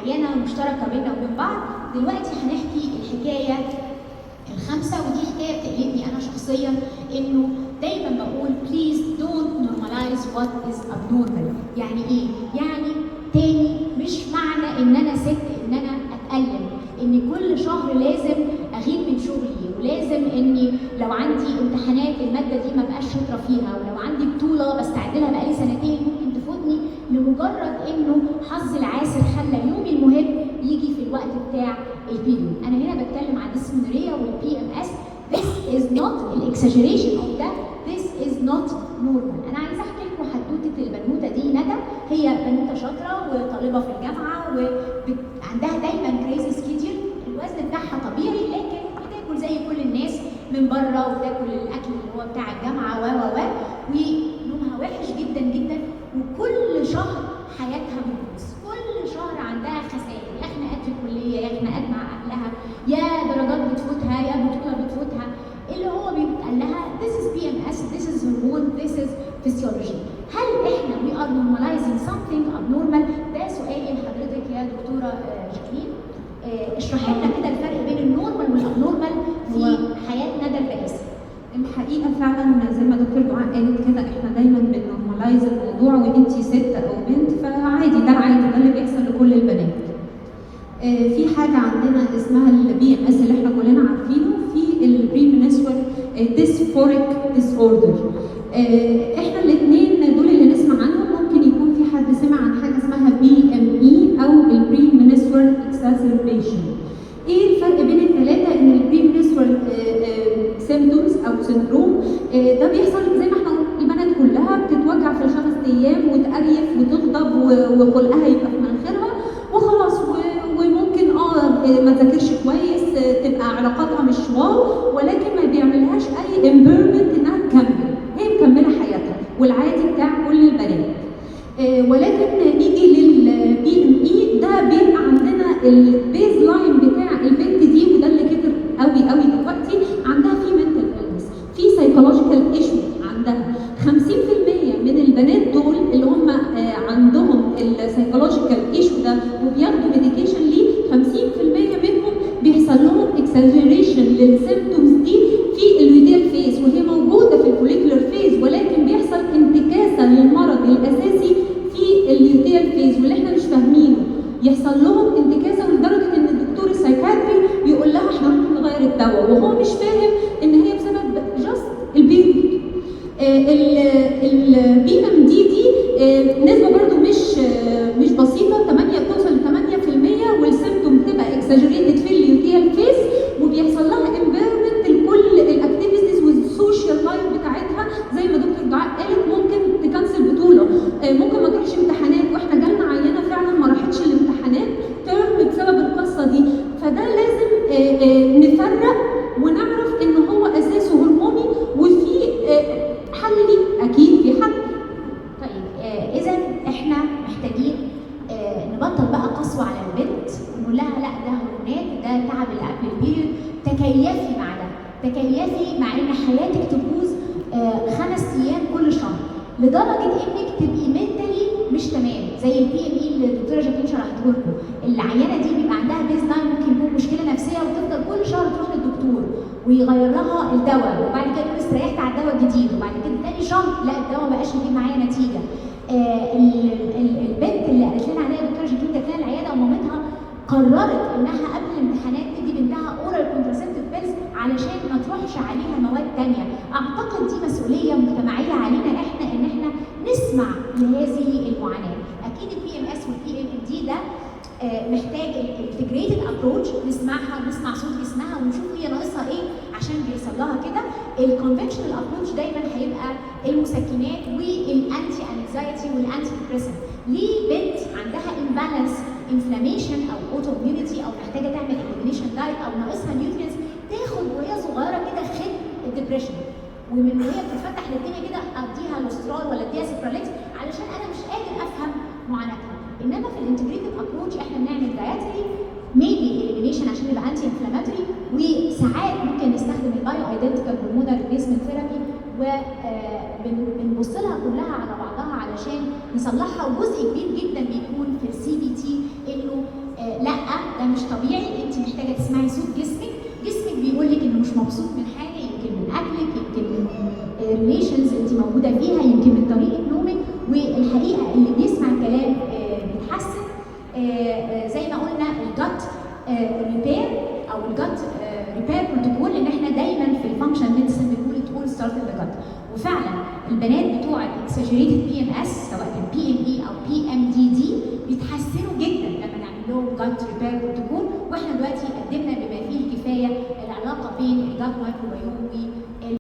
عينة مشتركة بيننا وبين بعض. دلوقتي هنحكي الحكاية الخامسة، ودي حكاية بتقلقني أنا شخصيا، إنه دايما بقول please don't normalize what is abnormal. يعني إيه؟ يعني تاني مش معنى إن أنا ست إن أنا أتألم، إن كل شهر لازم أغيب من شغلي، ولازم إني لو عندي امتحانات المادة دي ما بقاش شاطرة فيها، ولو عندي بطولة بستعد لها بقالي سنتين ممكن تفوتني لمجرد إنه حظي العاسر خلى يومي المهم يجي في الوقت بتاع البيريود. أنا هنا بتكلم عن الديسمنوريا والبي ام اس. This is not an exaggeration of that. This is not normal. أنا عايزة أحكي لكم حدوتة البنوتة دي. ندى هي بنوتة شاطرة وطالبة في الجامعة وعندها دايما كريزي سكيدول. الوزن بتاعها طبيعي لكن بتاكل زي كل الناس من بره، وبتاكل الأكل اللي هو بتاع الجامعة ونومها وحش جدا جدا، وكل شهر حياتها بتبوظ. كل شهر عندها خسائر، يا خناقات في الكلية، يا خناقات مع أهلها، يا درجات بتفوتها، يا بطولة بتفوتها. اللي هو بيتقال لها this is PMS, this is hormone, this is physiology. هل احنا we are normalizing something abnormal؟ ده سؤالي لحضرتك يا دكتورة جاكلين. اشرحي لنا كده الفرق بين النورمال والابنورمال في حياة ندى البائسة. الحقيقة فعلا زي ما دكتور دعاء قالت كده، احنا دايما بنورمالايز الموضوع، وانتي ست او بنت فعادي، ده عادي، ده اللي بيحصل لكل البنات. في حاجة عندنا اسمها البي ام اس اللي احنا كلنا عارفينه، في البريمنسترال ديسفوريك ديس اوردر. احنا الاثنين دول اللي نسمع عنهم، ممكن يكون في حد سمع عن حاجة اسمها بي ام اي او البريمنسترال اكساسربيشن. ايه الفرق بين الثلاثة؟ ان البريمنسترال سيمبتومز او سندروم ده بيحصل زي ما احنا البنات كلها بتتوجع في ال5 ايام وتقريف وتغضب وخلقها يبقى في مناخيرها وخلاص، وممكن ما تذاكرش كويس، تبقى علاقاتها مش واو، ولكن ما بيعملهاش اي امبيرمنت انها تكمل، هي مكمله حياتها والعادي بتاع كل البنات. ولكن نيجي للبي ام اي، ده بيبقى عندنا البيز لاين بتاع البنت دي، وده اللي كتر قوي قوي دلوقتي، عندها في منتال إلنس، في سايكولوجيكال ايشو. عندها 50% من البنات دول اللي هم عندهم السايكولوجيكال ايشو ده وبياخدوا ميديكيشن ليه، 50% منهم بيحصل لهم اكساجريشن للسيمبتومز دي في الويديال فيز، وهي موجوده في الفوليكولر فيز، ولكن بيحصل انتكاسه للمرض الاساسي في الويديال فيز، واللي احنا مش فاهمينه. يحصل لهم انتكاسه لدرجه ان الدكتور السايكاتري يقول لها احنا ممكن نغير الدواء، وهو مش فاهم ان هي بسبب جاست البيريود. البي ام دي نسبه برضو مش بسيطه، 8 بتوصل ل 8%، والسيمبتوم تبقى اكساجريتد في اليوتيال فيس، وبيحصل لها امبيرمنت لكل الاكتيفيتيز والسوشيال لايف بتاعتها. زي ما دكتور دعاء قالت، ممكن تكنسل بطوله، ممكن ما تروحش امتحانات، واحنا جالنا عينه فعلا ما راحتش الامتحانات ترم بسبب القصه دي. فده لازم نفرق ونعرف ان هو اساسه هرموني، وفي حل ليه، اكيد في حل. طيب اذا احنا محتاجين نبطل بقى قسوه على البنت ونقول لها لا ده هرمونات، ده تعب اللي قبل البيريود، تكيفي مع ده، تكيفي مع ان حياتك تبوظ 5 ايام كل شهر لدرجه انك تبقي منتلي مش تمام، زي البي ام اي اللي الدكتوره جاكلين شرحته لكم. العيانه دي بيبقى عندها بيز لاين، ممكن يكون مشكله نفسيه، وتفضل كل شهر تروح للدكتور ويغير لها الدواء، وبعد كده تقول استريحت على الدواء الجديد، وبعد كده تاني شهر لا الدواء ما بقاش يجيب معايا نتيجه. البنت اللي قالت لنا عليها الدكتوره جاكلين جات لنا العياده، ومامتها قررت انها قبل الامتحانات تدي بنتها اورال كونتراسيبتيف بيلز علشان ما تروحش عليها مواد ثانيه. اعتقد دي مسؤوليه مجتمعيه علينا احنا ان احنا نسمع لهذه المعاناه. اكيد البي ام اس والبي ام دي ده محتاج الانتجريتد ابروتش، نسمعها ونسمع صوت جسمها ونشوف هي ناقصها ايه عشان بيحصل لها كده. الكونفنشنال ابروتش دايما هيبقى المسكنات والانتي انكزايتي والانتي ديبريسنت. ليه بنت عندها امبالانس انفلاميشن او اوتو اميونيتي او محتاجه تعمل اليمينيشن دايت او ناقصها نيوترينز، تاخد وهي صغيره كده خد الدبريشن، ومن وهي بتتفتح للدنيا كده اديها لوسترال ولا اديها سيبراليكس علشان انا مش قادر افهم معاناتها. انما في الانتجريتد ابروتش احنا بنعمل دايتري ميبي اليمينيشن عشان يبقى انتي انفلاماتوري، وساعات ممكن نستخدم البايو ايدنتيكال هرمونال ريبليسمنت ثيرابي، وبنبص لها كلها على بعضها علشان نصلحها. وجزء كبير جدا بيكون في السي بي تي انه ده مش طبيعي، انت محتاجه تسمعي صوت جسمك، جسمك بيقول لك انه مش مبسوط من حاجه، يمكن من اكلك، يمكن من ريليشنز انت موجوده فيها، يمكن من طريقه نومك. والحقيقه اللي بيسمع كلام بيتحسن. زي ما قلنا الجت ريبير او الجت ريبير بروتوكول، ان احنا دايما في الفانكشن ميديسن بنقول ات اول ستارت ان ذا جت. وفعلا البنات بتوع الاكسجريتد بي ام اس سواء كان بي ام اي او بي ام دي دي بيتحسنوا جدا لما نعمل لهم جت ريبير بروتوكول. واحنا دلوقتي قدمنا بما فيه الكفايه العلاقه بين الجت مايكروبيوم